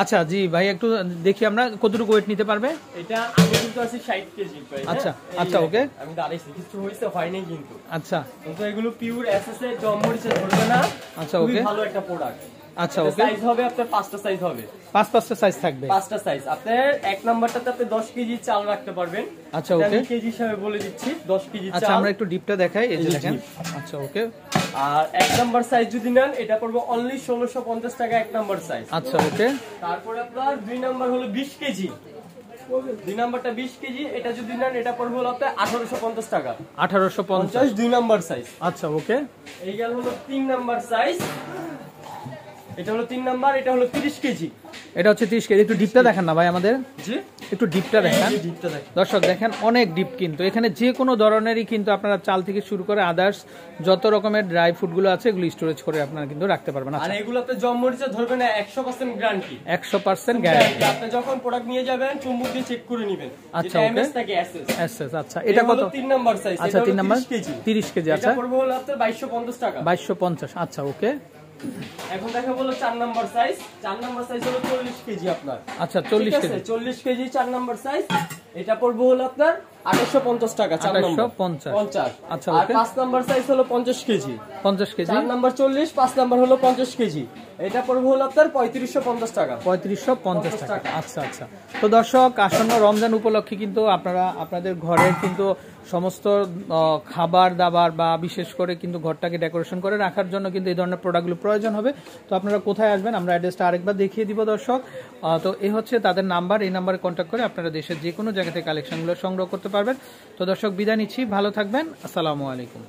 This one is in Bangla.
আচ্ছা জি ভাই, একটু দেখি আমরা কতটুকু ওয়েট নিতে পারবে। এটা আমি কিন্তু আছি 60 কেজি প্রায়। আচ্ছা আচ্ছা ওকে, আমি দাঁড়াইছি, কিছু হইছে হয়নি কিন্তু। আচ্ছা কিন্তু এগুলো পিওর এসএস এর জম্মরিচে ধরবে না। আচ্ছা খুবই ওকে, ভালো একটা প্রোডাক্ট। আচ্ছা ওকে, সাইজ হবে আপনার 5টা সাইজ হবে, 5টা সাইজ থাকবে, 5টা সাইজ। আপনার এক নাম্বারটাতে আপনি 10 কেজি চাল রাখতে পারবেন। আচ্ছা ওকে, আমি কেজি হিসাবে বলে দিচ্ছি 10 কেজি চাল। আচ্ছা আমরা একটু ডিপটা দেখাই, এই যে দেখেন। আচ্ছা ওকে, আর এক নাম্বার সাইজ যদি নেন এটা পড়বে অনলি 1650 টাকা এক নাম্বার সাইজ। আচ্ছা ওকে, তারপরে আপনার দুই নাম্বার হলো 20 কেজি, দুই নাম্বারটা 20 কেজি, এটা যদি নেন এটা পড়বে হলো আপনার 1850 টাকা, 1850 দুই নাম্বার সাইজ। আচ্ছা ওকে, এই গেল হলো 3 নাম্বার সাইজ, এটা হলো 3 নাম্বার, এটা হলো 30 কেজি, এটা হচ্ছে 30 কেজি। একটু ডিপটা দেখেন না ভাই আমাদের, জি একটু ডিপটা দেখেন। ডিপটা দেখেন দর্শক, দেখেন অনেক ডিপ, কিন্তু এখানে যে কোনো ধরনেরই কিন্তু আপনারা চাল থেকে শুরু করে আদার্স যত রকমের ড্রাই ফ্রুট গুলো আছে এগুলো স্টোরেজ করে আপনারা কিন্তু রাখতে পারবেন। আর এগুলোতে জম্মরিচে ধরবে না, 100% গ্যারান্টি, 100% গ্যারান্টি। আপনি যখন প্রোডাক্ট নিয়ে যাবেন চুম্বক দিয়ে চেক করে নেবেন। আচ্ছা ওকে, এসএস। আচ্ছা এটা কত? 3 নাম্বার সাইজ, আচ্ছা 3 নাম্বার 30 কেজি। আচ্ছা এটা পড়বে হলো আপনার 2250 টাকা, 2250। আচ্ছা ওকে, এখন দেখা বলো 4 নাম্বার সাইজ, 4 নাম্বার সাইজ হলো 40 কেজি আপনার। আচ্ছা 40 কেজি, 40 কেজি 4 নাম্বার সাইজ, এটা পড়বে হলো আপনার 2850 টাকা, 4 নাম্বার 50। আচ্ছা আর ওকে, 5 নাম্বার সাইজ হলো 50 কেজি, 50 কেজি, 4 নাম্বার 40, 5 নাম্বার হলো 50 কেজি, এটা পড়বে হলো আপনার 3550 টাকা, 3550 টাকা। আচ্ছা আচ্ছা, তো দর্শক আসন্ন রমজান উপলক্ষে কিন্তু আপনারা আপনাদের ঘরের কিন্তু সমস্ত খাবার দাবার বা বিশেষ করে কিন্তু ঘরটাকে ডেকোরেশন করে রাখার জন্য কিন্তু এই ধরনের প্রোডাক্টগুলো প্রয়োজন হবে। তো আপনারা কোথায় আসবেন আমরা অ্যাড্রেসটা আরেকবার দেখিয়ে দিব দর্শক। তো এই হচ্ছে তাদের নাম্বার, এই নাম্বারে কন্ট্যাক্ট করে আপনারা দেশের যে কোনো জায়গা থেকে কালেকশনগুলো সংগ্রহ করতে পারবেন। তো দর্শক বিদায় নিচ্ছি, ভালো থাকবেন, আসসালামু আলাইকুম।